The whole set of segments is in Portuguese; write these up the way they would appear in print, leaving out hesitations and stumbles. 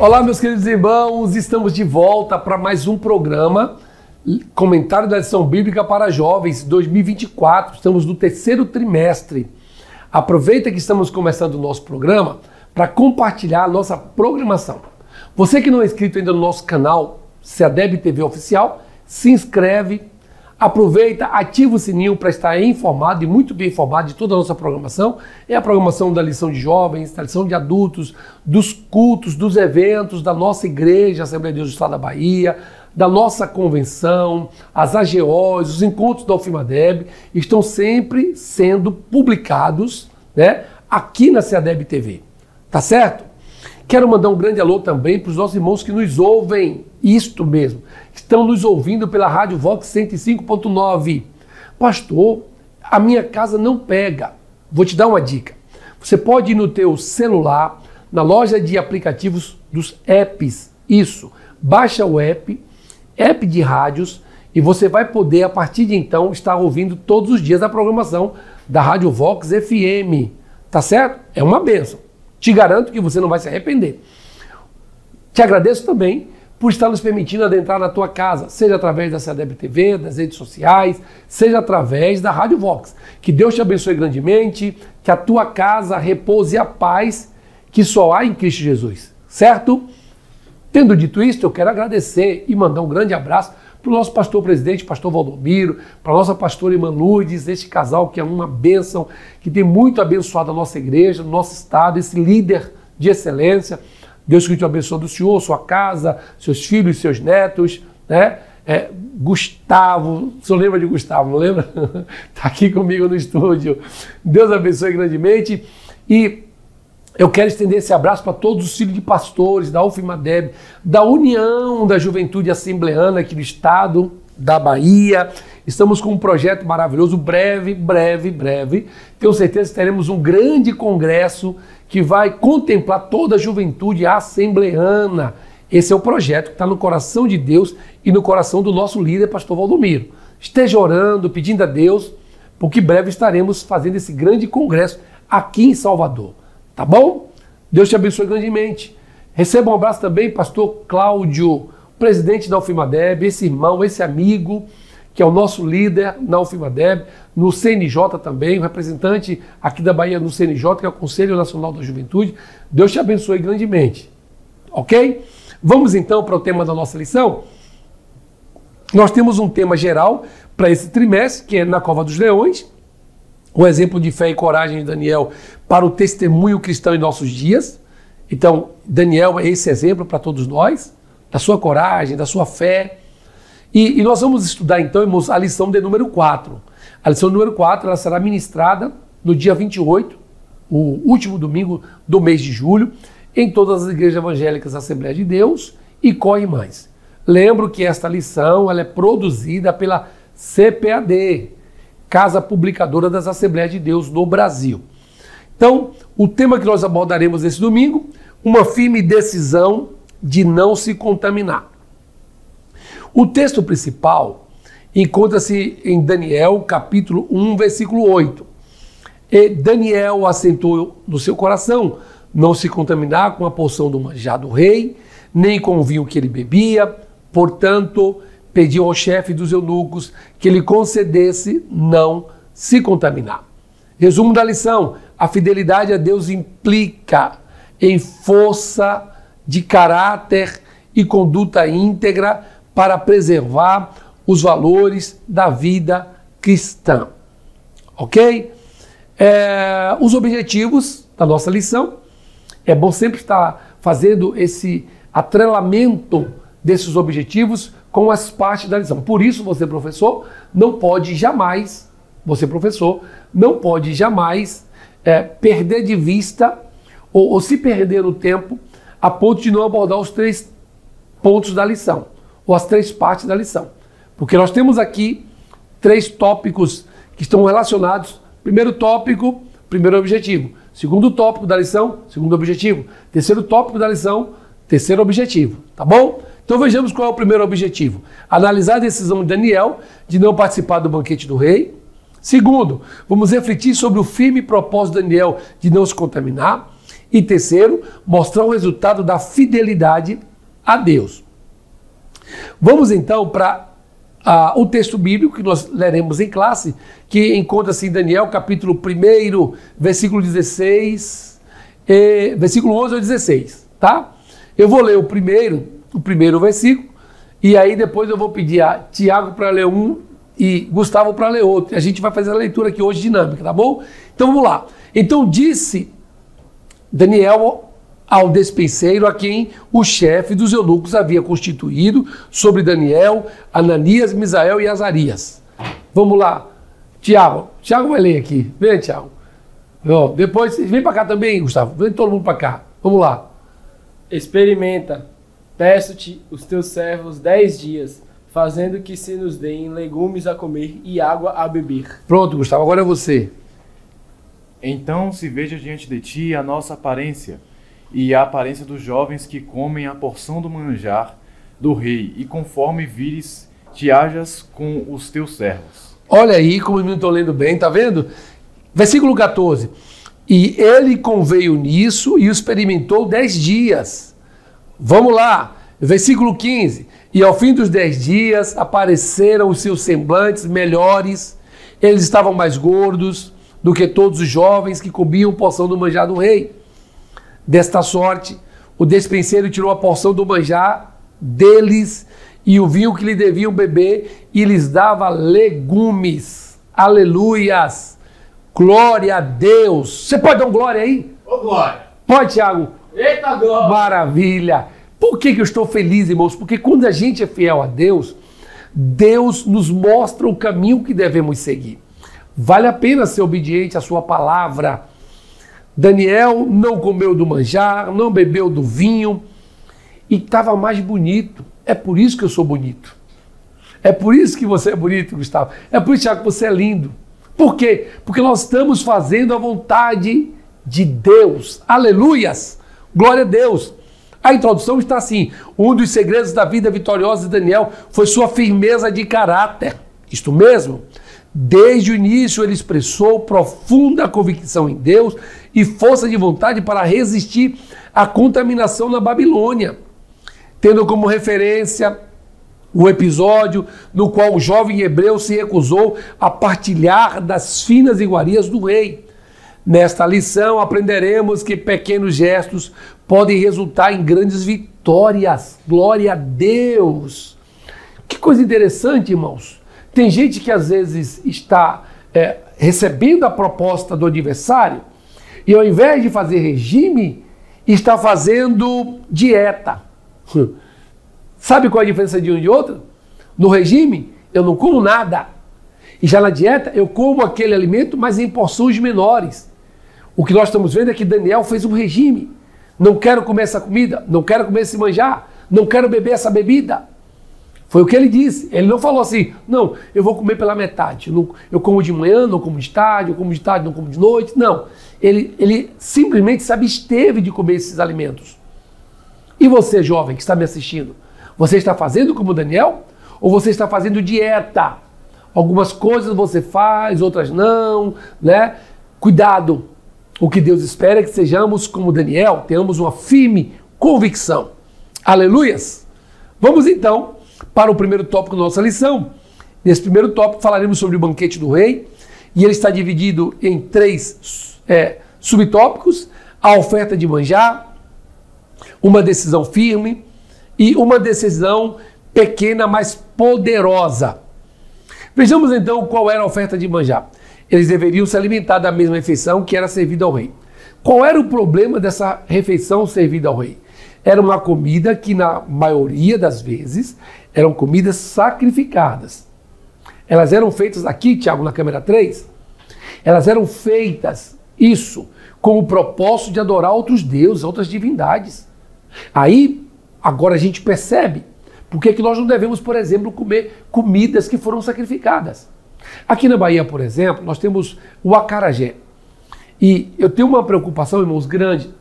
Olá, meus queridos irmãos, estamos de volta para mais um programa, Comentário da Lição Bíblica para Jovens 2024. Estamos no terceiro trimestre. Aproveita que estamos começando o nosso programa para compartilhar a nossa programação. Você que não é inscrito ainda no nosso canal, CEADEB TV Oficial, se inscreve, aproveita, ativa o sininho para estar informado e muito bem informado de toda a nossa programação. É a programação da lição de jovens, da lição de adultos, dos cultos, dos eventos da nossa igreja, Assembleia de Deus do Estado da Bahia, da nossa convenção, as AGOs, os encontros da UFIMADEB, estão sempre sendo publicados, né, aqui na CEADEB TV. Tá certo? Quero mandar um grande alô também para os nossos irmãos que nos ouvem, isto mesmo, estão nos ouvindo pela Rádio Vox 105.9. Pastor, a minha casa não pega. Vou te dar uma dica. Você pode ir no teu celular, na loja de aplicativos dos apps, isso, baixa o app de rádios, e você vai poder, a partir de então, estar ouvindo todos os dias a programação da Rádio Vox FM. Tá certo? É uma bênção. Te garanto que você não vai se arrepender. Te agradeço também por estar nos permitindo adentrar na tua casa, seja através da CEADEB TV, das redes sociais, seja através da Rádio Vox. Que Deus te abençoe grandemente, que a tua casa repouse a paz que só há em Cristo Jesus, certo? Tendo dito isto, eu quero agradecer e mandar um grande abraço para o nosso pastor presidente, pastor Valdomiro, para a nossa pastora irmã Lourdes, este casal que é uma bênção, que tem muito abençoado a nossa igreja, o nosso estado, esse líder de excelência. Deus que te abençoe do senhor, sua casa, seus filhos, seus netos, né? Gustavo, o senhor lembra de Gustavo, não lembra? Está aqui comigo no estúdio. Deus abençoe grandemente. E eu quero estender esse abraço para todos os filhos de pastores da UFIMADEB, da União da Juventude Assembleana aqui do estado da Bahia. Estamos com um projeto maravilhoso, breve. Tenho certeza que teremos um grande congresso que vai contemplar toda a juventude assembleana. Esse é o projeto que está no coração de Deus e no coração do nosso líder, pastor Valdomiro. Esteja orando, pedindo a Deus, porque breve estaremos fazendo esse grande congresso aqui em Salvador. Tá bom? Deus te abençoe grandemente. Receba um abraço também, pastor Cláudio, presidente da UFIMADEB, esse irmão, esse amigo, que é o nosso líder na UFIMADEB, no CNJ também, o representante aqui da Bahia no CNJ, que é o Conselho Nacional da Juventude. Deus te abençoe grandemente. Ok? Vamos então para o tema da nossa lição? Nós temos um tema geral para esse trimestre, que é na Cova dos Leões, o exemplo de fé e coragem de Daniel para o testemunho cristão em nossos dias. Então, Daniel é esse exemplo para todos nós, da sua coragem, da sua fé. E nós vamos estudar então, irmãos, a lição de número 4. A lição número 4 ela será ministrada no dia 28, o último domingo do mês de julho, em todas as igrejas evangélicas da Assembleia de Deus e co-irmãs. Lembro que esta lição ela é produzida pela CPAD, Casa Publicadora das Assembleias de Deus no Brasil. Então, o tema que nós abordaremos nesse domingo, uma firme decisão de não se contaminar. O texto principal encontra-se em Daniel, capítulo 1, versículo 8. E Daniel assentou no seu coração não se contaminar com a porção do manjar do rei, nem com o vinho que ele bebia, portanto, pediu ao chefe dos eunucos que lhe concedesse não se contaminar. Resumo da lição: a fidelidade a Deus implica em força de caráter e conduta íntegra para preservar os valores da vida cristã. Ok? Os objetivos da nossa lição, é bom sempre estar fazendo esse atrelamento desses objetivos com as partes da lição. Por isso, você, professor, não pode jamais perder de vista ou se perder no tempo a ponto de não abordar os 3 pontos da lição, ou as 3 partes da lição. Porque nós temos aqui 3 tópicos que estão relacionados. Primeiro tópico, primeiro objetivo. Segundo tópico da lição, segundo objetivo. Terceiro tópico da lição, terceiro objetivo. Tá bom? Então vejamos qual é o primeiro objetivo. Analisar a decisão de Daniel de não participar do banquete do rei. Segundo, vamos refletir sobre o firme propósito de Daniel de não se contaminar. E terceiro, mostrar o resultado da fidelidade a Deus. Vamos então para o texto bíblico que nós leremos em classe, que encontra-se em Daniel, capítulo 1, versículo 16, versículo 11 ao 16, tá? Eu vou ler o primeiro versículo, e aí depois eu vou pedir a Tiago para ler um e Gustavo para ler outro. A gente vai fazer a leitura aqui hoje dinâmica, tá bom? Então vamos lá. Então disse Daniel ao despenseiro a quem o chefe dos eunucos havia constituído sobre Daniel, Ananias, Misael e Azarias. Vamos lá. Tiago vai ler aqui. Vem, Tiago. Depois, vem para cá também, Gustavo. Vem todo mundo para cá. Vamos lá. Experimenta, peço-te os teus servos 10 dias, fazendo que se nos deem legumes a comer e água a beber. Pronto, Gustavo, agora é você. Então se veja diante de ti a nossa aparência, e a aparência dos jovens que comem a porção do manjar do rei, e conforme vires, te hajas com os teus servos. Olha aí como eu não estou lendo bem, tá vendo? Versículo 14. E ele conveio nisso e o experimentou 10 dias. Vamos lá. Versículo 15. E ao fim dos 10 dias apareceram os seus semblantes melhores. Eles estavam mais gordos do que todos os jovens que comiam porção do manjar do rei. Desta sorte, o despenseiro tirou a porção do manjar deles e o vinho que lhe deviam beber e lhes dava legumes. Aleluias! Glória a Deus! Você pode dar um glória aí? Ô, glória! Pode, Tiago? Eita, glória! Maravilha! Por que eu estou feliz, irmãos? Porque quando a gente é fiel a Deus, Deus nos mostra o caminho que devemos seguir. Vale a pena ser obediente à sua palavra. Daniel não comeu do manjar, não bebeu do vinho e estava mais bonito. É por isso que eu sou bonito. É por isso que você é bonito, Gustavo. É por isso, Tiago, que você é lindo. Por quê? Porque nós estamos fazendo a vontade de Deus. Aleluias! Glória a Deus! A introdução está assim: um dos segredos da vida vitoriosa de Daniel foi sua firmeza de caráter. Isto mesmo. Desde o início ele expressou profunda convicção em Deus e força de vontade para resistir à contaminação na Babilônia, tendo como referência o episódio no qual o jovem hebreu se recusou a partilhar das finas iguarias do rei. Nesta lição aprenderemos que pequenos gestos podem resultar em grandes vitórias. Glória a Deus! Que coisa interessante, irmãos. Tem gente que às vezes está recebendo a proposta do adversário e ao invés de fazer regime, está fazendo dieta. Sabe qual é a diferença de um e de outro? No regime, eu não como nada. E já na dieta, eu como aquele alimento, mas em porções menores. O que nós estamos vendo é que Daniel fez um regime. Não quero comer essa comida, não quero comer esse manjar, não quero beber essa bebida. Foi o que ele disse. Ele não falou assim, não, eu vou comer pela metade. Eu como de manhã, não como de tarde, eu como de tarde, não como de noite. Não. Ele simplesmente se absteve de comer esses alimentos. E você, jovem, que está me assistindo, você está fazendo como Daniel? Ou você está fazendo dieta? Algumas coisas você faz, outras não, né? Cuidado. O que Deus espera é que sejamos como Daniel, tenhamos uma firme convicção. Aleluias! Vamos então para o primeiro tópico da nossa lição. Nesse primeiro tópico falaremos sobre o banquete do rei, e ele está dividido em 3 subtópicos: a oferta de manjar, uma decisão firme e uma decisão pequena, mas poderosa. Vejamos então qual era a oferta de manjar. Eles deveriam se alimentar da mesma refeição que era servida ao rei. Qual era o problema dessa refeição servida ao rei? Era uma comida que, na maioria das vezes, eram comidas sacrificadas. Elas eram feitas aqui, Tiago, na câmera 3, elas eram feitas, isso, com o propósito de adorar outros deuses, outras divindades. Aí, agora a gente percebe por que nós não devemos, por exemplo, comer comidas que foram sacrificadas. Aqui na Bahia, por exemplo, nós temos o acarajé. E eu tenho uma preocupação, irmãos, grande.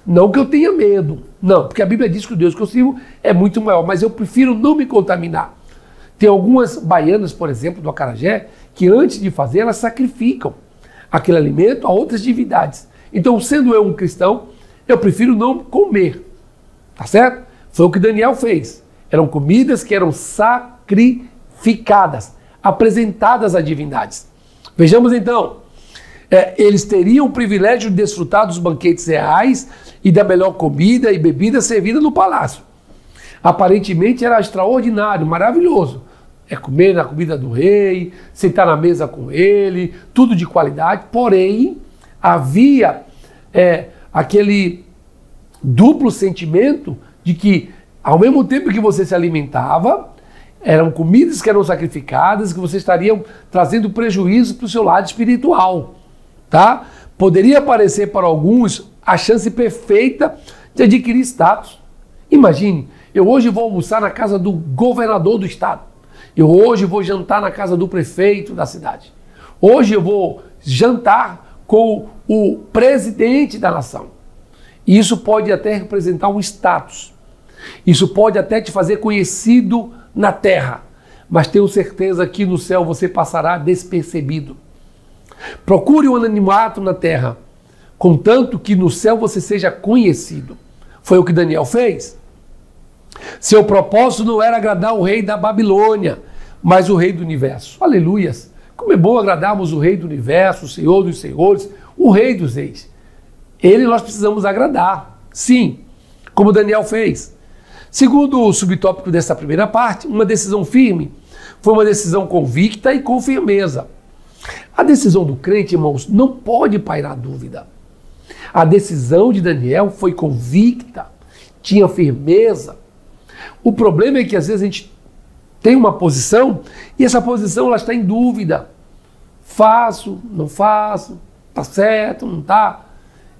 Não que eu tenha medo, não, porque a Bíblia diz que o Deus que eu sirvo é muito maior, mas eu prefiro não me contaminar. Tem algumas baianas, por exemplo, do acarajé, que antes de fazer, elas sacrificam aquele alimento a outras divindades. Então, sendo eu um cristão, eu prefiro não comer. Tá certo? Foi o que Daniel fez. Eram comidas que eram sacrificadas, apresentadas a divindades. Vejamos então, eles teriam o privilégio de desfrutar dos banquetes reais e da melhor comida e bebida servida no palácio. Aparentemente era extraordinário, maravilhoso. Comer na comida do rei, sentar na mesa com ele, tudo de qualidade. Porém, havia aquele duplo sentimento de que, ao mesmo tempo que você se alimentava, eram comidas que eram sacrificadas, que você estaria trazendo prejuízo para o seu lado espiritual. Tá? Poderia parecer para alguns a chance perfeita de adquirir status. Imagine, eu hoje vou almoçar na casa do governador do estado. Eu hoje vou jantar na casa do prefeito da cidade. Hoje eu vou jantar com o presidente da nação. E isso pode até representar um status. Isso pode até te fazer conhecido na terra. Mas tenho certeza que no céu você passará despercebido. Procure um anonimato na terra, contanto que no céu você seja conhecido. Foi o que Daniel fez. Seu propósito não era agradar o rei da Babilônia, mas o rei do universo. Aleluias! Como é bom agradarmos o rei do universo, o Senhor dos senhores, o rei dos reis. Ele nós precisamos agradar. Sim, como Daniel fez. Segundo o subtópico dessa primeira parte, uma decisão firme foi uma decisão convicta e com firmeza. A decisão do crente, irmãos, não pode pairar dúvida. A decisão de Daniel foi convicta, tinha firmeza. O problema é que às vezes a gente tem uma posição e essa posição ela está em dúvida. Faço, não faço, está certo, não está.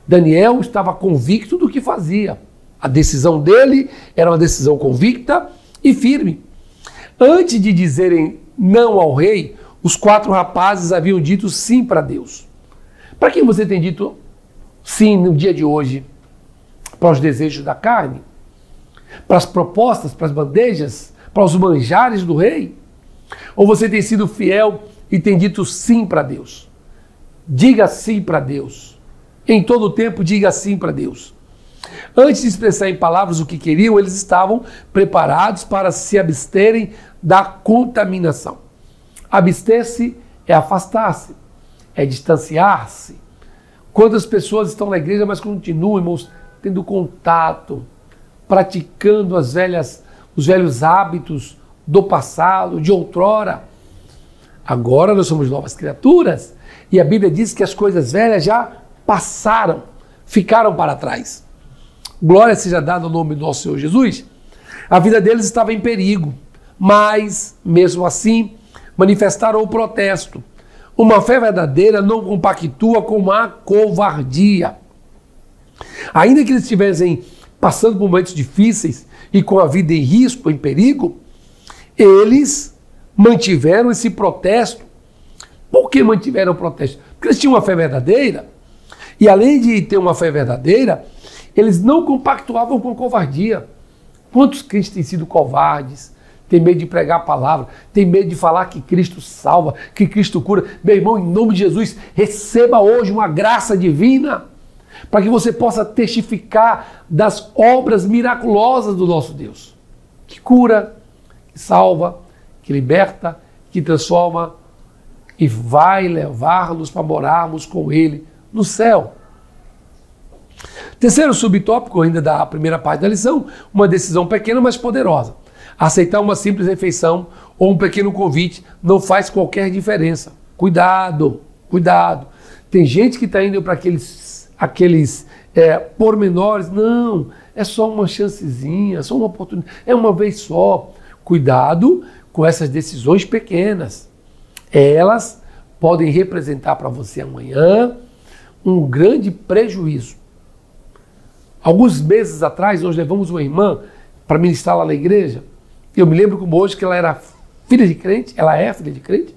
Daniel estava convicto do que fazia. A decisão dele era uma decisão convicta e firme. Antes de dizerem não ao rei, os 4 rapazes haviam dito sim para Deus. Para quem você tem dito sim no dia de hoje? Para os desejos da carne? Para as propostas, para as bandejas, para os manjares do rei? Ou você tem sido fiel e tem dito sim para Deus? Diga sim para Deus. Em todo o tempo, diga sim para Deus. Antes de expressar em palavras o que queriam, eles estavam preparados para se absterem da contaminação. Abster-se é afastar-se, é distanciar-se. Quantas pessoas estão na igreja, mas continuam, irmãos, tendo contato, praticando os velhos hábitos do passado, de outrora. Agora nós somos novas criaturas e a Bíblia diz que as coisas velhas já passaram, ficaram para trás. Glória seja dada ao nome do nosso Senhor Jesus. A vida deles estava em perigo, mas, mesmo assim, manifestaram o protesto. Uma fé verdadeira não compactua com a covardia. Ainda que eles estivessem passando por momentos difíceis e com a vida em risco, em perigo, eles mantiveram esse protesto. Por que mantiveram o protesto? Porque eles tinham uma fé verdadeira e, além de ter uma fé verdadeira, eles não compactuavam com covardia. Quantos crentes têm sido covardes? Tem medo de pregar a palavra, tem medo de falar que Cristo salva, que Cristo cura. Meu irmão, em nome de Jesus, receba hoje uma graça divina para que você possa testificar das obras miraculosas do nosso Deus, que cura, que salva, que liberta, que transforma e vai levar-nos para morarmos com Ele no céu. Terceiro subtópico ainda da primeira parte da lição, uma decisão pequena, mas poderosa. Aceitar uma simples refeição ou um pequeno convite não faz qualquer diferença. Cuidado, cuidado. Tem gente que está indo para aqueles pormenores. Não, é só uma chancezinha, é só uma oportunidade, é uma vez só. Cuidado com essas decisões pequenas. Elas podem representar para você amanhã um grande prejuízo. Alguns meses atrás, nós levamos uma irmã para ministrar lá na igreja. Eu me lembro como hoje que ela era filha de crente, ela é filha de crente,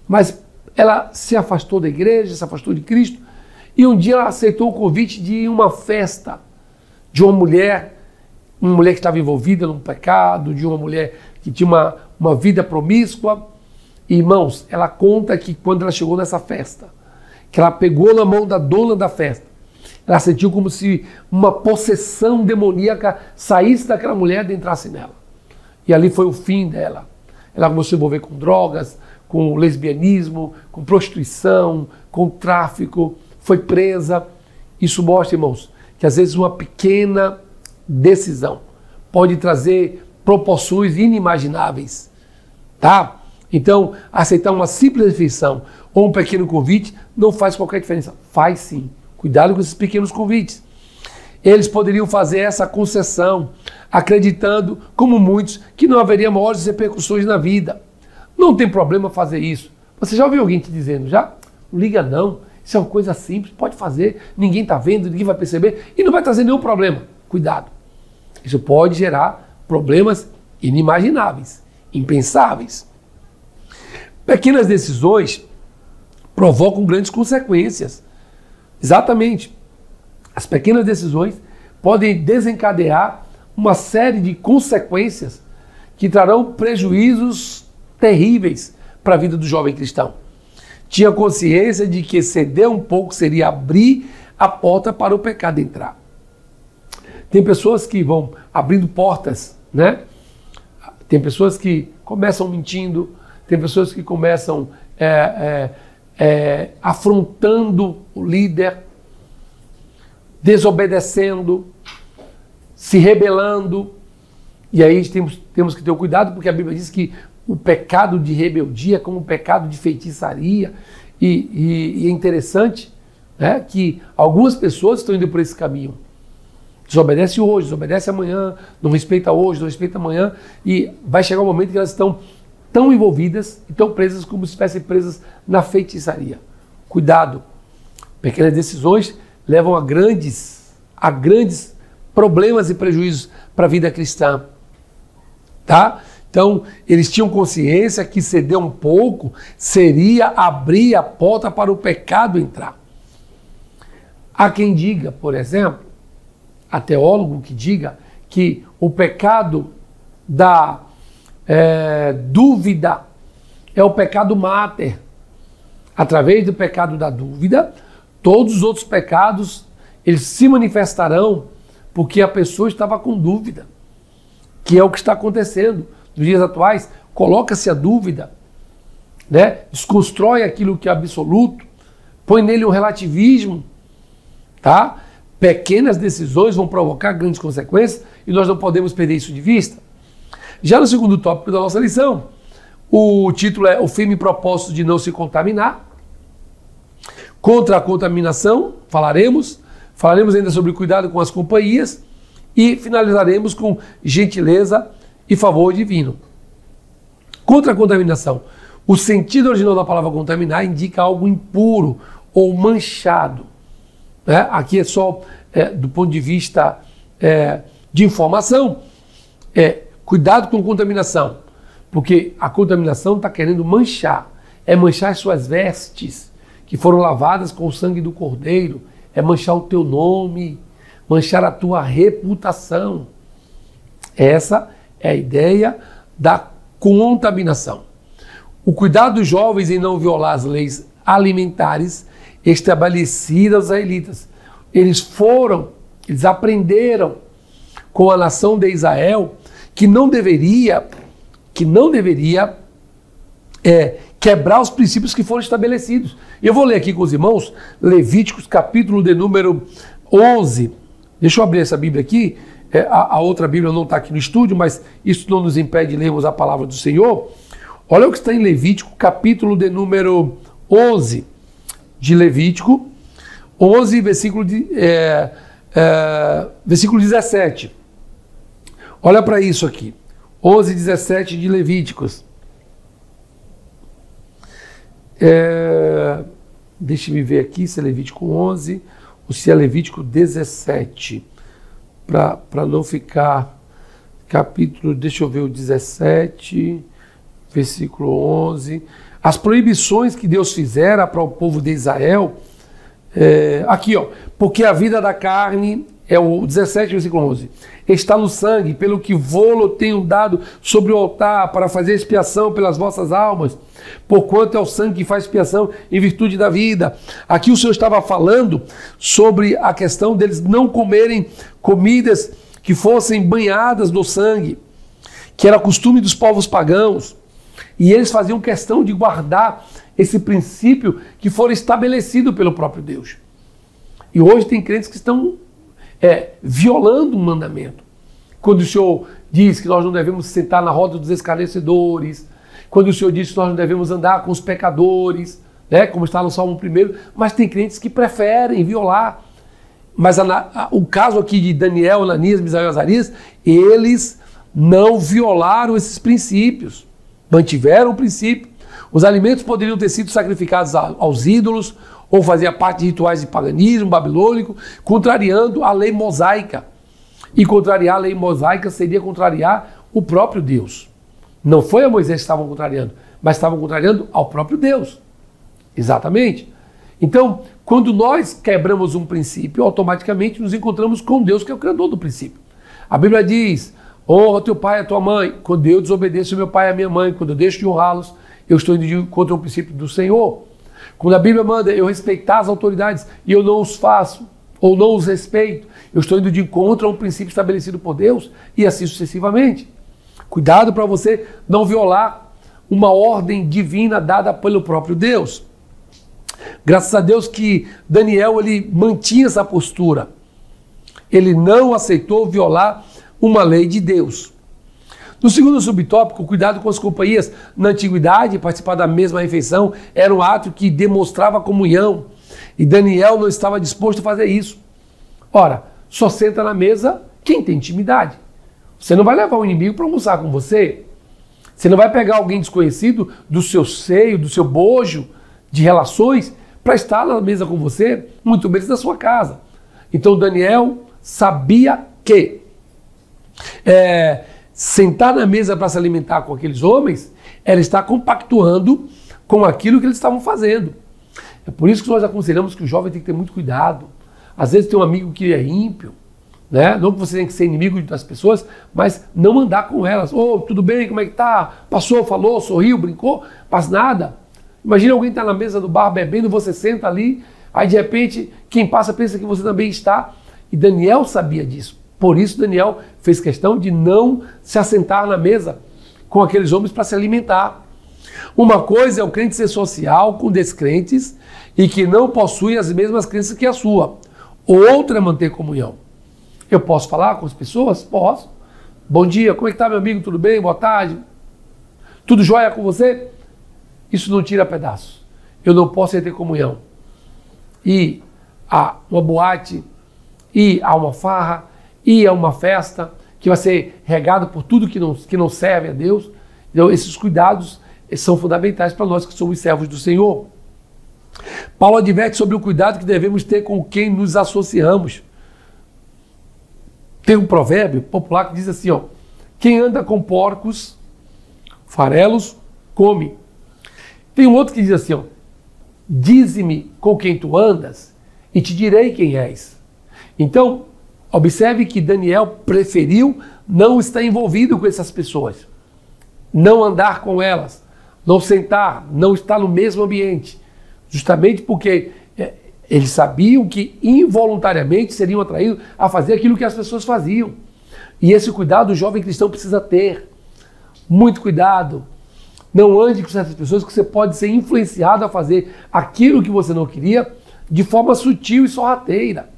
mas ela se afastou da igreja, se afastou de Cristo, e um dia ela aceitou o convite de ir a uma festa de uma mulher que estava envolvida num pecado, de uma mulher que tinha uma vida promíscua. E, irmãos, ela conta que quando ela chegou nessa festa, que ela pegou na mão da dona da festa, Ela sentiu como se uma possessão demoníaca saísse daquela mulher e entrasse nela. E ali foi o fim dela. Ela começou a se envolver com drogas, com lesbianismo, com prostituição, com tráfico, foi presa. Isso mostra, irmãos, que às vezes uma pequena decisão pode trazer proporções inimagináveis, tá? Então, aceitar uma simples refeição ou um pequeno convite não faz qualquer diferença. Faz sim. Cuidado com esses pequenos convites. Eles poderiam fazer essa concessão, acreditando, como muitos, que não haveria maiores repercussões na vida. Não tem problema fazer isso. Você já ouviu alguém te dizendo, já? Não liga não, isso é uma coisa simples, pode fazer, ninguém está vendo, ninguém vai perceber e não vai trazer nenhum problema. Cuidado. Isso pode gerar problemas inimagináveis, impensáveis. Pequenas decisões provocam grandes consequências. Exatamente. As pequenas decisões podem desencadear uma série de consequências que trarão prejuízos terríveis para a vida do jovem cristão. Tinha consciência de que ceder um pouco seria abrir a porta para o pecado entrar. Tem pessoas que vão abrindo portas, né? Tem pessoas que começam mentindo, tem pessoas que começam afrontando o líder, desobedecendo, se rebelando. E aí temos que ter cuidado, porque a Bíblia diz que o pecado de rebeldia é como o pecado de feitiçaria. E é interessante, né, que algumas pessoas estão indo por esse caminho. Desobedece hoje, desobedece amanhã, não respeita hoje, não respeita amanhã. E vai chegar um momento que elas estão tão envolvidas e tão presas como se estivessem presas na feitiçaria. Cuidado. Pequenas decisões levam a grandes problemas e prejuízos para a vida cristã. Tá? Então, eles tinham consciência que ceder um pouco seria abrir a porta para o pecado entrar. Há quem diga, por exemplo, há teólogo que diga que o pecado da dúvida é o pecado máter. Através do pecado da dúvida, todos os outros pecados, eles se manifestarão porque a pessoa estava com dúvida, que é o que está acontecendo nos dias atuais. Coloca-se a dúvida, né? Desconstrói aquilo que é absoluto, põe nele um relativismo, tá? Pequenas decisões vão provocar grandes consequências e nós não podemos perder isso de vista. Já no segundo tópico da nossa lição, o título é O Firme Propósito de Não Se Contaminar. Contra a contaminação, falaremos ainda sobre cuidado com as companhias e finalizaremos com gentileza e favor divino. Contra a contaminação. O sentido original da palavra contaminar indica algo impuro ou manchado. Né? Aqui é só do ponto de vista de informação. Cuidado com contaminação, porque a contaminação está querendo manchar. É manchar as suas vestes, que foram lavadas com o sangue do Cordeiro. É manchar o teu nome, manchar a tua reputação. Essa é a ideia da contaminação. O cuidado dos jovens em não violar as leis alimentares estabelecidas aos israelitas. Eles aprenderam com a nação de Israel que não deveria quebrar os princípios que foram estabelecidos. Eu vou ler aqui com os irmãos Levíticos, capítulo de número 11. Deixa eu abrir essa Bíblia aqui. A outra Bíblia não está aqui no estúdio, mas isso não nos impede de lermos a palavra do Senhor. Olha o que está em Levítico, capítulo de número 11. De Levítico, 11, versículo 17. Olha para isso aqui. 11, 17 de Levíticos. Deixa-me ver aqui se é Levítico 11 ou se é Levítico 17. Para não ficar capítulo, deixa eu ver o 17, versículo 11. As proibições que Deus fizera para o povo de Israel, aqui ó, porque a vida da carne é o 17, versículo 11. Está no sangue, pelo que vô-lo tenho dado sobre o altar, para fazer expiação pelas vossas almas, porquanto é o sangue que faz expiação em virtude da vida. Aqui o Senhor estava falando sobre a questão deles não comerem comidas que fossem banhadas no sangue, que era costume dos povos pagãos. E eles faziam questão de guardar esse princípio que foi estabelecido pelo próprio Deus. E hoje tem crentes que estão violando um mandamento. Quando o Senhor diz que nós não devemos sentar na roda dos escarnecedores, quando o Senhor diz que nós não devemos andar com os pecadores, né, como está no Salmo 1, mas tem crentes que preferem violar. Mas o caso aqui de Daniel, Ananias, Misael e Azarias, eles não violaram esses princípios, mantiveram o princípio. Os alimentos poderiam ter sido sacrificados aos ídolos, ou fazia parte de rituais de paganismo babilônico, contrariando a lei mosaica. E contrariar a lei mosaica seria contrariar o próprio Deus. Não foi a Moisés que estavam contrariando, mas estavam contrariando ao próprio Deus. Exatamente. Então, quando nós quebramos um princípio, automaticamente nos encontramos com Deus, que é o criador do princípio. A Bíblia diz: honra teu pai e a tua mãe. Quando eu desobedeço meu pai e a minha mãe, quando eu deixo de honrá-los, eu estou indo contra o princípio do Senhor. Quando a Bíblia manda eu respeitar as autoridades e eu não os faço, ou não os respeito, eu estou indo de encontro a um princípio estabelecido por Deus, e assim sucessivamente. Cuidado para você não violar uma ordem divina dada pelo próprio Deus. Graças a Deus que Daniel ele mantinha essa postura. Ele não aceitou violar uma lei de Deus. No segundo subtópico, cuidado com as companhias. Na antiguidade, participar da mesma refeição era um ato que demonstrava comunhão. E Daniel não estava disposto a fazer isso. Ora, só senta na mesa quem tem intimidade. Você não vai levar um inimigo para almoçar com você. Você não vai pegar alguém desconhecido do seu seio, do seu bojo de relações para estar na mesa com você, muito menos na sua casa. Então Daniel sabia que sentar na mesa para se alimentar com aqueles homens era estar compactuando com aquilo que eles estavam fazendo. É por isso que nós aconselhamos que o jovem tem que ter muito cuidado. Às vezes tem um amigo que é ímpio, né? Não que você tem que ser inimigo das pessoas, mas não andar com elas. Tudo bem, como é que tá? Passou, falou, sorriu, brincou, faz nada. Imagina alguém estar na mesa do bar bebendo, você senta ali, aí de repente quem passa pensa que você também está. E Daniel sabia disso. Por isso Daniel fez questão de não se assentar na mesa com aqueles homens para se alimentar. Uma coisa é o crente ser social com descrentes e que não possuem as mesmas crenças que a sua. Outra é manter comunhão. Eu posso falar com as pessoas? Posso. Bom dia, como é que está, meu amigo? Tudo bem? Boa tarde. Tudo jóia com você? Isso não tira pedaços. Eu não posso ter comunhão. Ir a uma boate, ir a uma farra, ir a uma festa que vai ser regado por tudo que não serve a Deus. Então, esses cuidados são fundamentais para nós que somos servos do Senhor. Paulo adverte sobre o cuidado que devemos ter com quem nos associamos. Tem um provérbio popular que diz assim, quem anda com porcos, farelos, come. Tem um outro que diz assim, dize-me com quem tu andas e te direi quem és. Então, observe que Daniel preferiu não estar envolvido com essas pessoas, não andar com elas, não sentar, não estar no mesmo ambiente, justamente porque eles sabiam que involuntariamente seriam atraídos a fazer aquilo que as pessoas faziam. E esse cuidado o jovem cristão precisa ter. Muito cuidado. Não ande com certas pessoas que você pode ser influenciado a fazer aquilo que você não queria de forma sutil e sorrateira.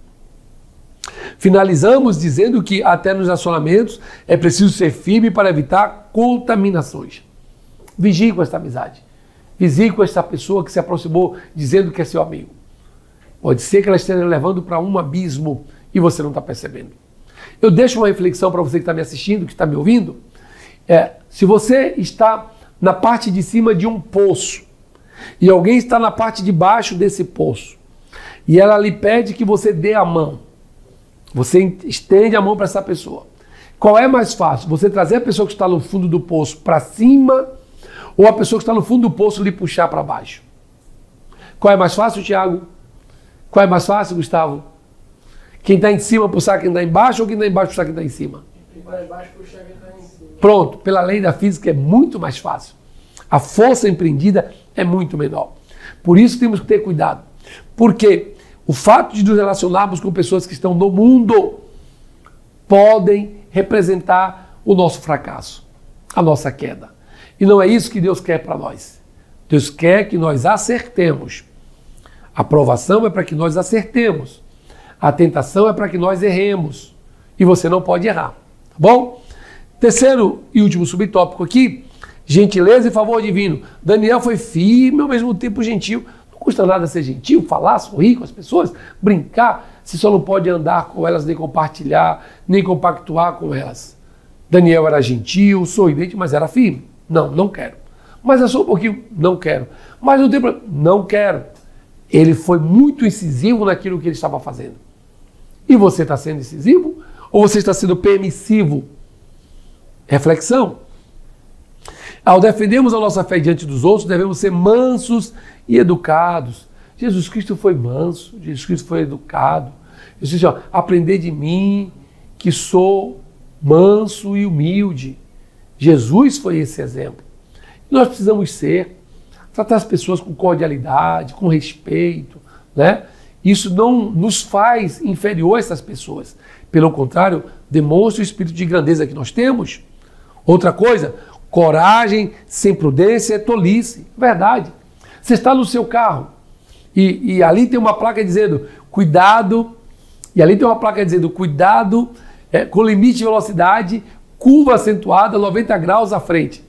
Finalizamos dizendo que até nos relacionamentos é preciso ser firme para evitar contaminações. Vigie com esta amizade. Vigie com essa pessoa que se aproximou dizendo que é seu amigo. Pode ser que ela esteja levando para um abismo e você não está percebendo. Eu deixo uma reflexão para você que está me assistindo, que está me ouvindo. Se você está na parte de cima de um poço e alguém está na parte de baixo desse poço e ela lhe pede que você dê a mão, você estende a mão para essa pessoa. Qual é mais fácil? Você trazer a pessoa que está no fundo do poço para cima ou a pessoa que está no fundo do poço lhe puxar para baixo? Qual é mais fácil, Tiago? Qual é mais fácil, Gustavo? Quem está em cima puxar quem está embaixo ou quem está embaixo puxar quem está em cima? Quem está embaixo puxa quem está em cima. Pronto, pela lei da física é muito mais fácil. A força empreendida é muito menor. Por isso temos que ter cuidado. Porque o fato de nos relacionarmos com pessoas que estão no mundo podem representar o nosso fracasso, a nossa queda. E não é isso que Deus quer para nós. Deus quer que nós acertemos. A aprovação é para que nós acertemos. A tentação é para que nós erremos. E você não pode errar. Tá bom? Terceiro e último subtópico aqui, gentileza e favor divino. Daniel foi firme ao mesmo tempo gentil. Não custa nada ser gentil, falar, sorrir com as pessoas, brincar, se só não pode andar com elas, nem compartilhar, nem compactuar com elas. Daniel era gentil, sorridente, mas era firme. Não, não quero. Mas é só um pouquinho, não quero. Mas não tem problema, não quero. Ele foi muito incisivo naquilo que ele estava fazendo. E você está sendo incisivo? Ou você está sendo permissivo? Reflexão. Ao defendermos a nossa fé diante dos outros, devemos ser mansos e educados. Jesus Cristo foi manso, Jesus Cristo foi educado. Jesus disse, ó, aprender de mim, que sou manso e humilde. Jesus foi esse exemplo. Nós precisamos tratar as pessoas com cordialidade, com respeito, né? Isso não nos faz inferior a essas pessoas. Pelo contrário, demonstra o espírito de grandeza que nós temos. Outra coisa, coragem sem prudência é tolice. Verdade. Você está no seu carro e ali tem uma placa dizendo cuidado, e ali tem uma placa dizendo cuidado com limite de velocidade, curva acentuada, 90 graus à frente.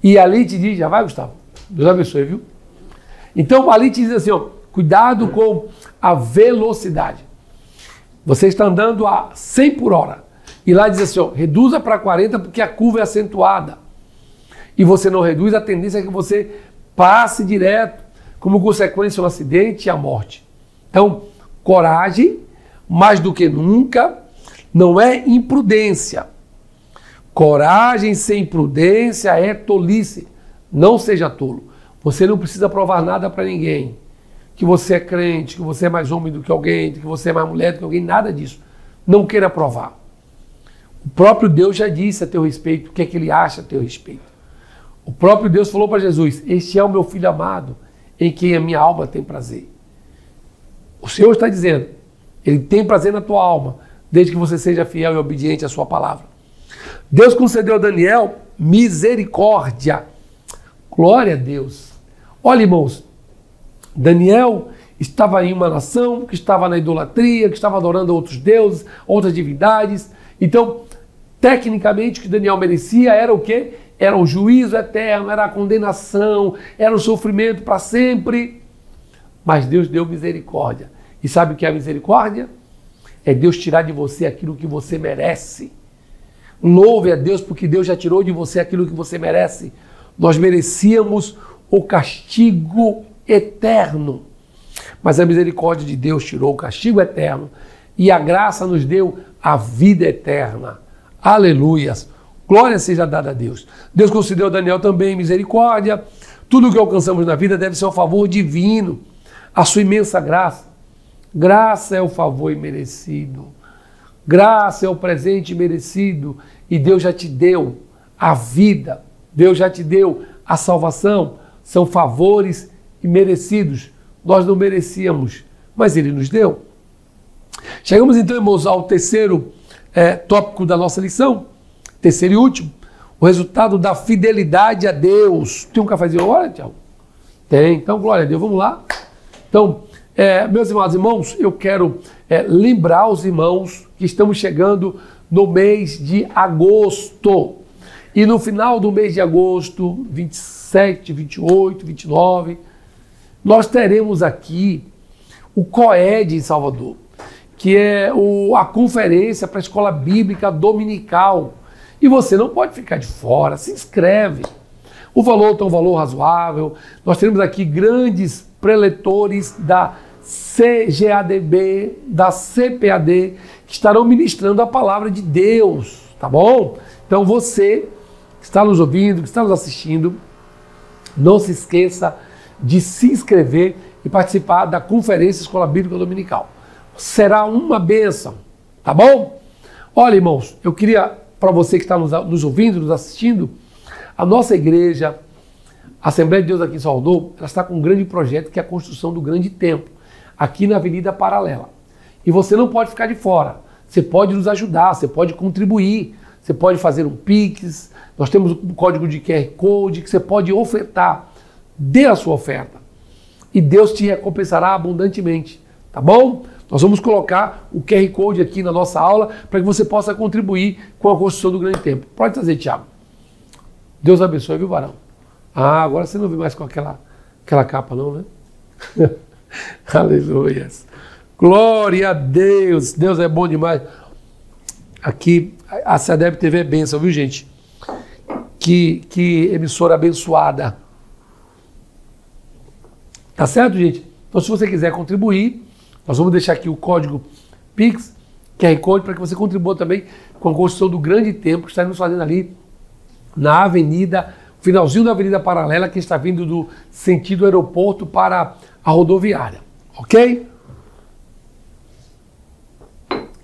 E ali te diz, já vai, Gustavo? Deus abençoe, viu? Então ali te diz assim, ó, cuidado com a velocidade. Você está andando a 100 por hora. E lá diz assim, ó, reduza para 40 porque a curva é acentuada. E você não reduz, a tendência é que você passe direto, como consequência do acidente e a morte. Então, coragem, mais do que nunca, não é imprudência. Coragem sem prudência é tolice. Não seja tolo. Você não precisa provar nada para ninguém. Que você é crente, que você é mais homem do que alguém, que você é mais mulher do que alguém, nada disso. Não queira provar. O próprio Deus já disse a teu respeito o que é que ele acha a teu respeito. O próprio Deus falou para Jesus, este é o meu filho amado, em quem a minha alma tem prazer. O Senhor está dizendo, ele tem prazer na tua alma, desde que você seja fiel e obediente à sua palavra. Deus concedeu a Daniel misericórdia. Glória a Deus. Olha, irmãos, Daniel estava em uma nação que estava na idolatria, que estava adorando outros deuses, outras divindades. Então, tecnicamente, o que Daniel merecia era o quê? Era o juízo eterno, era a condenação, era o sofrimento para sempre. Mas Deus deu misericórdia. E sabe o que é a misericórdia? É Deus tirar de você aquilo que você merece. Louve a Deus porque Deus já tirou de você aquilo que você merece. Nós merecíamos o castigo eterno. Mas a misericórdia de Deus tirou o castigo eterno e a graça nos deu a vida eterna. Aleluias! Glória seja dada a Deus. Deus concedeu a Daniel também misericórdia. Tudo o que alcançamos na vida deve ser um favor divino. A sua imensa graça. Graça é o favor imerecido. Graça é o presente merecido. E Deus já te deu a vida. Deus já te deu a salvação. São favores imerecidos. Nós não merecíamos, mas Ele nos deu. Chegamos então, irmãos, ao terceiro tópico da nossa lição. Terceiro e último. O resultado da fidelidade a Deus. Tem um cafezinho agora, Tiago? Tem. Então, glória a Deus. Vamos lá. Então, meus amados irmãos, eu quero lembrar os irmãos que estamos chegando no mês de agosto. E no final do mês de agosto, 27, 28, 29, nós teremos aqui o COED em Salvador, que é a conferência para a Escola Bíblica Dominical. E você não pode ficar de fora, se inscreve. O valor tem um valor razoável. Nós teremos aqui grandes preletores da CGADB, da CPAD, que estarão ministrando a palavra de Deus, tá bom? Então você que está nos ouvindo, que está nos assistindo, não se esqueça de se inscrever e participar da Conferência Escola Bíblica Dominical. será uma bênção, tá bom? Olha, irmãos, eu queria, para você que está nos ouvindo, nos assistindo, a nossa igreja, a Assembleia de Deus aqui em Salvador, ela está com um grande projeto que é a construção do grande templo, aqui na Avenida Paralela. E você não pode ficar de fora, você pode nos ajudar, você pode contribuir, você pode fazer um Pix, nós temos um código de QR Code que você pode ofertar, dê a sua oferta e Deus te recompensará abundantemente, tá bom? Nós vamos colocar o QR Code aqui na nossa aula para que você possa contribuir com a construção do grande templo. Pode trazer, Tiago. Deus abençoe, viu, varão? Ah, agora você não vê mais com aquela capa não, né? Aleluia. Glória a Deus. Deus é bom demais. Aqui, a CEDEB TV é bênção, viu, gente? Que emissora abençoada. Tá certo, gente? Então, se você quiser contribuir, nós vamos deixar aqui o código Pix, QR Code, para que você contribua também com a construção do grande templo que estaremos fazendo ali na avenida, finalzinho da Avenida Paralela, que está vindo do sentido aeroporto para a rodoviária. Ok?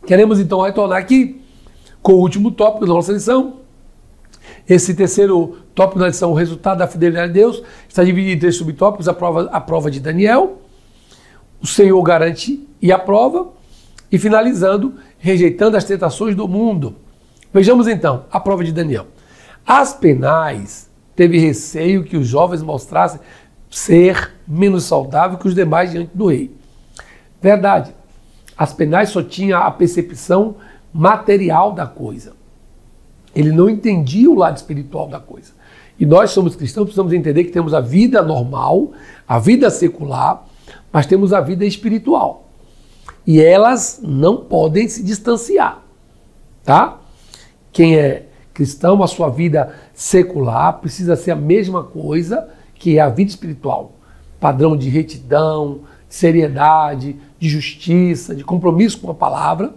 Queremos então retornar aqui com o último tópico da nossa lição. Esse terceiro tópico da lição, o resultado da fidelidade de Deus, está dividido em 3 subtópicos: a prova de Daniel, o Senhor garante e aprova, e finalizando, rejeitando as tentações do mundo. Vejamos então a prova de Daniel. Aspenaz teve receio que os jovens mostrassem ser menos saudável que os demais diante do rei. Verdade, Aspenaz só tinha a percepção material da coisa. Ele não entendia o lado espiritual da coisa. E nós somos cristãos, precisamos entender que temos a vida normal, a vida secular, mas temos a vida espiritual. E elas não podem se distanciar, tá? Quem é cristão, a sua vida secular precisa ser a mesma coisa que é a vida espiritual. Padrão de retidão, de seriedade, de justiça, de compromisso com a palavra,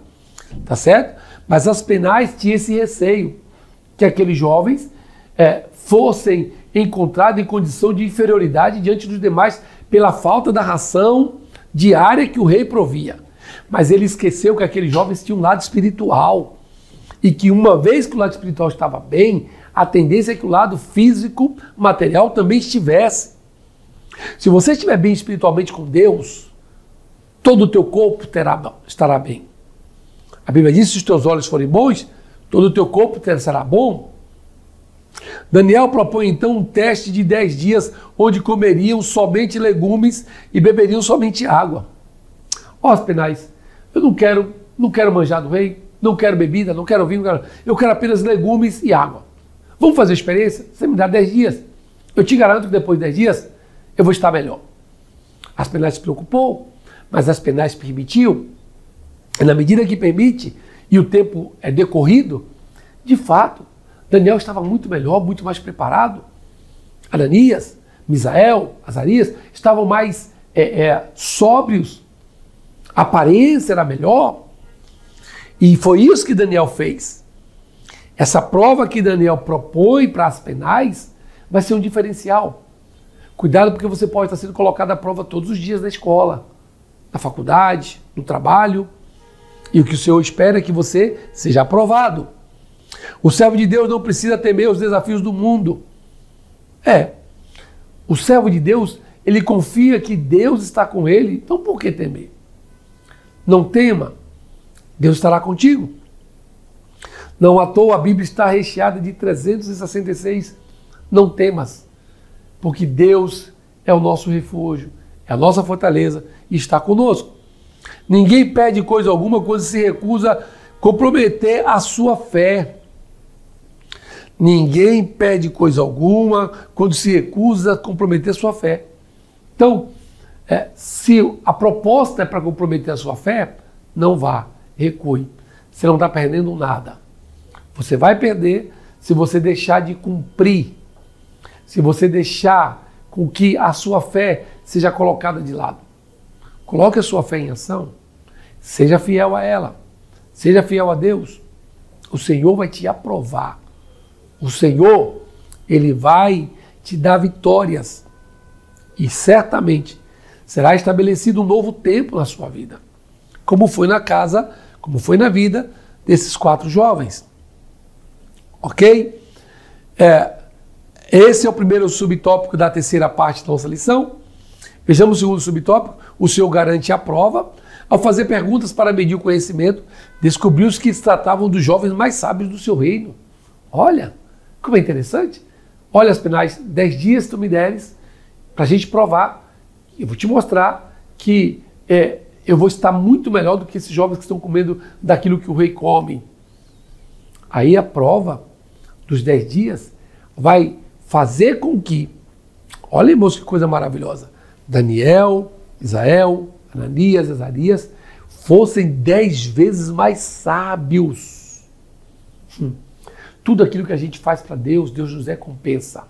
tá certo? Mas Aspenaz tinha esse receio que aqueles jovens fossem encontrados em condição de inferioridade diante dos demais pela falta da ração diária que o rei provia. Mas ele esqueceu que aqueles jovens tinham um lado espiritual e que uma vez que o lado espiritual estava bem, a tendência é que o lado físico, material também estivesse. Se você estiver bem espiritualmente com Deus, todo o teu corpo estará bem. A Bíblia diz: se os teus olhos forem bons, todo o teu corpo será bom. Daniel propõe então um teste de 10 dias, onde comeriam somente legumes e beberiam somente água. Ó, Aspenaz, eu não quero manjar do rei, não quero bebida, não quero vinho, eu quero apenas legumes e água. Vamos fazer a experiência? Você me dá 10 dias. Eu te garanto que depois de 10 dias eu vou estar melhor. Aspenaz se preocupou, mas Aspenaz permitiu. E na medida que permite, e o tempo é decorrido, de fato, Daniel estava muito melhor, muito mais preparado. Ananias, Misael, Azarias estavam mais sóbrios. A aparência era melhor. E foi isso que Daniel fez. Essa prova que Daniel propõe para Aspenaz vai ser um diferencial. Cuidado, porque você pode estar sendo colocado à prova todos os dias na escola, na faculdade, no trabalho. E o que o Senhor espera é que você seja aprovado. O servo de Deus não precisa temer os desafios do mundo. O servo de Deus, ele confia que Deus está com ele, então por que temer? Não tema, Deus estará contigo. Não à toa a Bíblia está recheada de 366 não temas, porque Deus é o nosso refúgio, é a nossa fortaleza e está conosco. Ninguém pede coisa alguma quando se recusa a comprometer a sua fé. Ninguém pede coisa alguma quando se recusa a comprometer a sua fé. Então, se a proposta é para comprometer a sua fé, não vá, recue. Você não está perdendo nada. Você vai perder se você deixar de cumprir, se você deixar com que a sua fé seja colocada de lado. Coloque a sua fé em ação, seja fiel a ela, seja fiel a Deus. O Senhor vai te aprovar. O Senhor, Ele vai te dar vitórias e certamente será estabelecido um novo tempo na sua vida. como foi na casa, como foi na vida desses 4 jovens. Ok? Esse é o primeiro subtópico da terceira parte da nossa lição. Vejamos o segundo subtópico. O Senhor garante a prova. Ao fazer perguntas para medir o conhecimento, descobriu-se que se tratavam dos jovens mais sábios do seu reino. Olha, como é interessante. Olha as penais, 10 dias tu me deres, para a gente provar. Eu vou te mostrar que eu vou estar muito melhor do que esses jovens que estão comendo daquilo que o rei come. Aí a prova dos 10 dias vai fazer com que, olha, irmãos, que coisa maravilhosa, Daniel, Isael, Ananias, Azarias, fossem 10 vezes mais sábios. Tudo aquilo que a gente faz para Deus, Deus nos recompensa.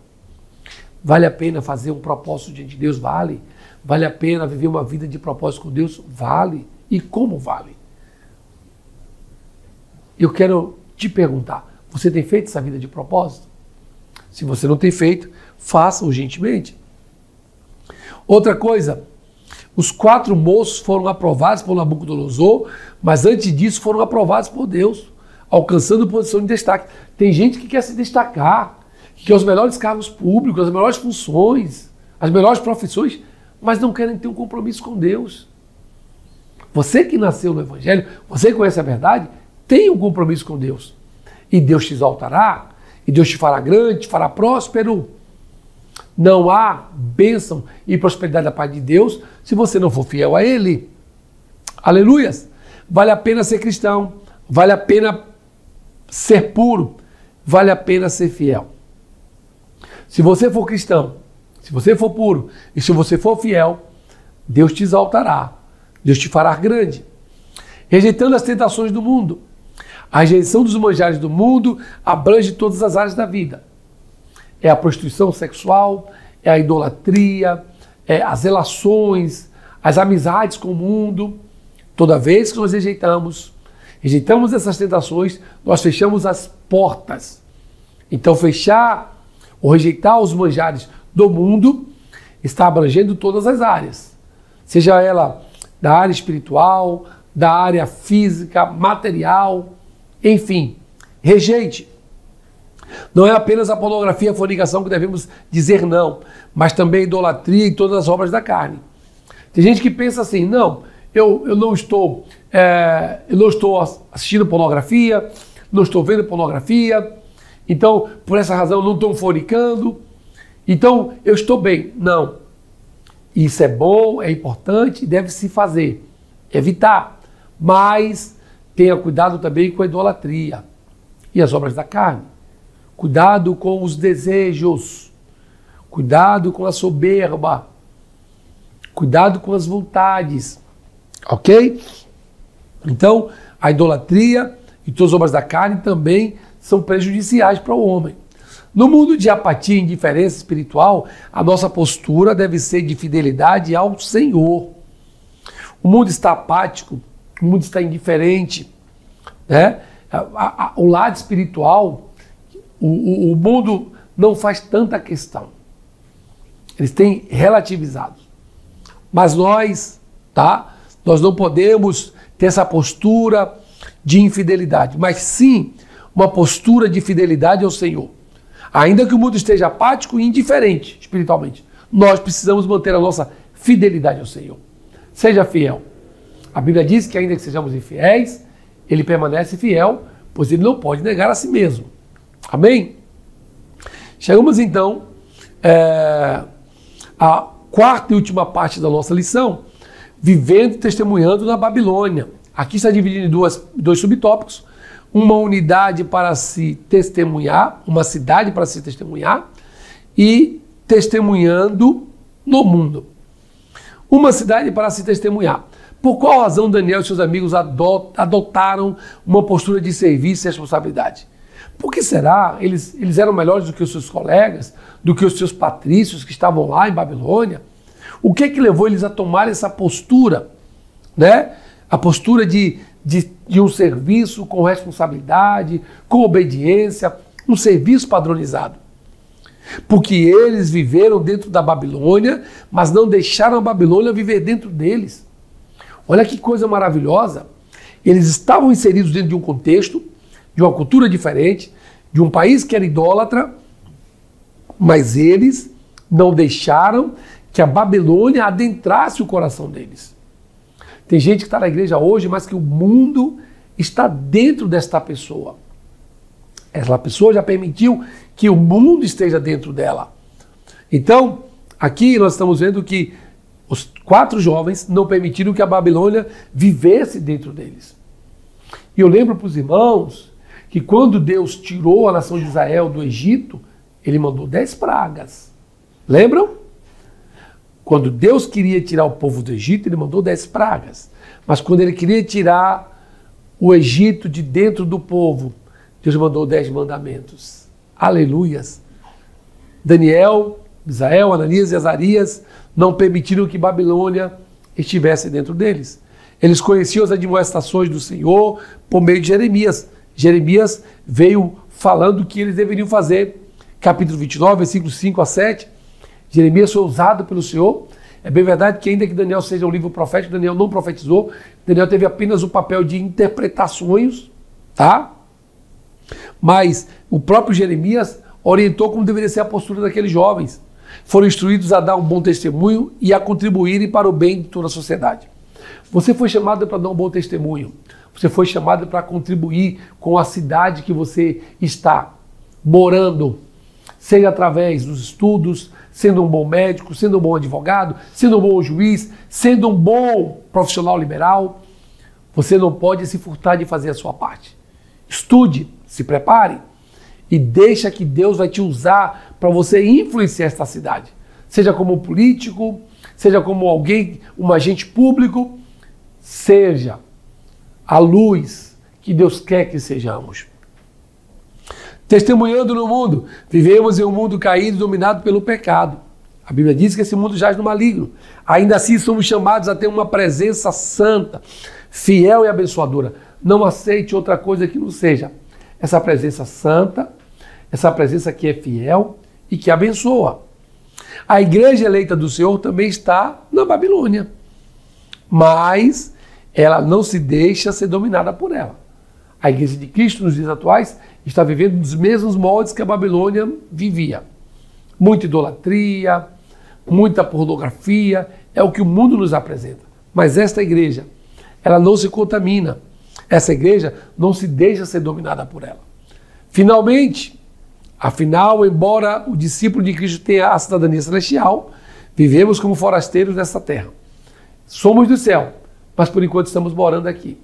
Vale a pena fazer um propósito diante de Deus? Vale. Vale a pena viver uma vida de propósito com Deus? Vale. E como vale? Eu quero te perguntar, você tem feito essa vida de propósito? Se você não tem feito, faça urgentemente. Outra coisa, os 4 moços foram aprovados por Nabucodonosor, mas antes disso foram aprovados por Deus, alcançando posição de destaque. Tem gente que quer se destacar, que quer os melhores cargos públicos, as melhores funções, as melhores profissões, mas não querem ter um compromisso com Deus. Você que nasceu no Evangelho, você que conhece a verdade, tem um compromisso com Deus. E Deus te exaltará, e Deus te fará grande, te fará próspero. Não há bênção e prosperidade da parte de Deus se você não for fiel a Ele. Aleluias! Vale a pena ser cristão, vale a pena ser puro, vale a pena ser fiel. Se você for cristão, se você for puro e se você for fiel, Deus te exaltará, Deus te fará grande. Rejeitando as tentações do mundo. A rejeição dos manjares do mundo abrange todas as áreas da vida. É a prostituição sexual, é a idolatria, é as relações, as amizades com o mundo. Toda vez que nós rejeitamos essas tentações, nós fechamos as portas. Então fechar ou rejeitar os manjares do mundo está abrangendo todas as áreas. Seja ela da área espiritual, da área física, material, enfim, rejeite. Não é apenas a pornografia e a fornicação que devemos dizer não, mas também a idolatria e todas as obras da carne. Tem gente que pensa assim, não, eu não estou assistindo pornografia, não estou vendo pornografia, então por essa razão não estou fornicando, então eu estou bem. Não, isso é bom, é importante, deve se fazer, evitar, mas tenha cuidado também com a idolatria e as obras da carne. Cuidado com os desejos, cuidado com a soberba, cuidado com as vontades, ok? Então, a idolatria e todas as obras da carne também são prejudiciais para o homem. No mundo de apatia e indiferença espiritual, a nossa postura deve ser de fidelidade ao Senhor. O mundo está apático, o mundo está indiferente, né? O lado espiritual, o mundo não faz tanta questão. Eles têm relativizado. Mas nós não podemos ter essa postura de infidelidade, mas sim uma postura de fidelidade ao Senhor. Ainda que o mundo esteja apático e indiferente espiritualmente, nós precisamos manter a nossa fidelidade ao Senhor. Seja fiel. A Bíblia diz que ainda que sejamos infiéis, Ele permanece fiel, pois Ele não pode negar a si mesmo. Amém? Chegamos então à quarta e última parte da nossa lição, vivendo e testemunhando na Babilônia. Aqui está dividido em dois subtópicos, uma unidade para se testemunhar, uma cidade para se testemunhar e testemunhando no mundo. Uma cidade para se testemunhar. Por qual razão Daniel e seus amigos adotaram uma postura de serviço e responsabilidade? Por que será? Eles eram melhores do que os seus colegas, do que os seus patrícios que estavam lá em Babilônia? O que levou eles a tomar essa postura? Né? A postura de um serviço com responsabilidade, com obediência, um serviço padronizado. Porque eles viveram dentro da Babilônia, mas não deixaram a Babilônia viver dentro deles. Olha que coisa maravilhosa. Eles estavam inseridos dentro de um contexto, de uma cultura diferente, de um país que era idólatra, mas eles não deixaram que a Babilônia adentrasse o coração deles. Tem gente que está na igreja hoje, mas que o mundo está dentro desta pessoa. Essa pessoa já permitiu que o mundo esteja dentro dela. Então, aqui nós estamos vendo que os 4 jovens não permitiram que a Babilônia vivesse dentro deles. E eu lembro para os irmãos que quando Deus tirou a nação de Israel do Egito, ele mandou 10 pragas. Lembram? Quando Deus queria tirar o povo do Egito, ele mandou 10 pragas. Mas quando ele queria tirar o Egito de dentro do povo, Deus mandou 10 mandamentos. Aleluias! Daniel, Misael, Ananias e Azarias não permitiram que Babilônia estivesse dentro deles. Eles conheciam as admoestações do Senhor por meio de Jeremias. Jeremias veio falando o que eles deveriam fazer. Capítulo 29, versículos 5 a 7. Jeremias foi usado pelo Senhor. É bem verdade que ainda que Daniel seja um livro profético, Daniel não profetizou. Daniel teve apenas o papel de interpretar sonhos, tá? Mas o próprio Jeremias orientou como deveria ser a postura daqueles jovens. Foram instruídos a dar um bom testemunho e a contribuírem para o bem de toda a sociedade. Você foi chamado para dar um bom testemunho. Você foi chamado para contribuir com a cidade que você está morando. Seja através dos estudos, sendo um bom médico, sendo um bom advogado, sendo um bom juiz, sendo um bom profissional liberal. Você não pode se furtar de fazer a sua parte. Estude, se prepare e deixa que Deus vai te usar para você influenciar esta cidade. Seja como político, seja como alguém, um agente público, seja a luz que Deus quer que sejamos. Testemunhando no mundo, vivemos em um mundo caído, dominado pelo pecado. A Bíblia diz que esse mundo jaz no maligno. Ainda assim somos chamados a ter uma presença santa, fiel e abençoadora. Não aceite outra coisa que não seja essa presença santa, essa presença que é fiel e que abençoa. A igreja eleita do Senhor também está na Babilônia, mas ela não se deixa ser dominada por ela. A igreja de Cristo nos dias atuais está vivendo nos mesmos moldes que a Babilônia vivia. Muita idolatria, muita pornografia, é o que o mundo nos apresenta. Mas esta igreja, ela não se contamina. Essa igreja não se deixa ser dominada por ela. Finalmente, afinal, embora o discípulo de Cristo tenha a cidadania celestial, vivemos como forasteiros nessa terra. Somos do céu, mas por enquanto estamos morando aqui.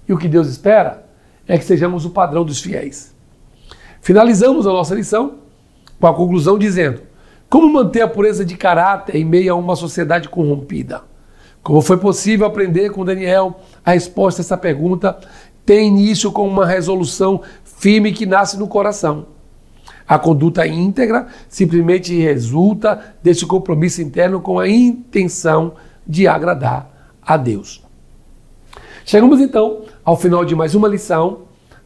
E o que Deus espera é que sejamos o padrão dos fiéis. Finalizamos a nossa lição com a conclusão dizendo: como manter a pureza de caráter em meio a uma sociedade corrompida? Como foi possível aprender com Daniel? A resposta a essa pergunta tem início com uma resolução firme que nasce no coração. A conduta íntegra simplesmente resulta desse compromisso interno com a intenção de agradar a Deus. Chegamos então ao final de mais uma lição,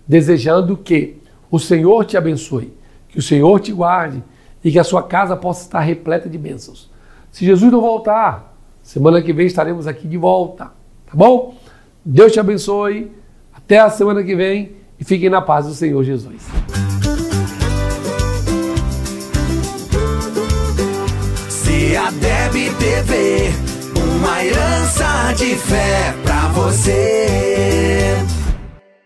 desejando que o Senhor te abençoe, que o Senhor te guarde e que a sua casa possa estar repleta de bênçãos. Se Jesus não voltar, semana que vem estaremos aqui de volta, tá bom? Deus te abençoe, até a semana que vem e fiquem na paz do Senhor Jesus. CEADEB TV, uma herança de fé pra você.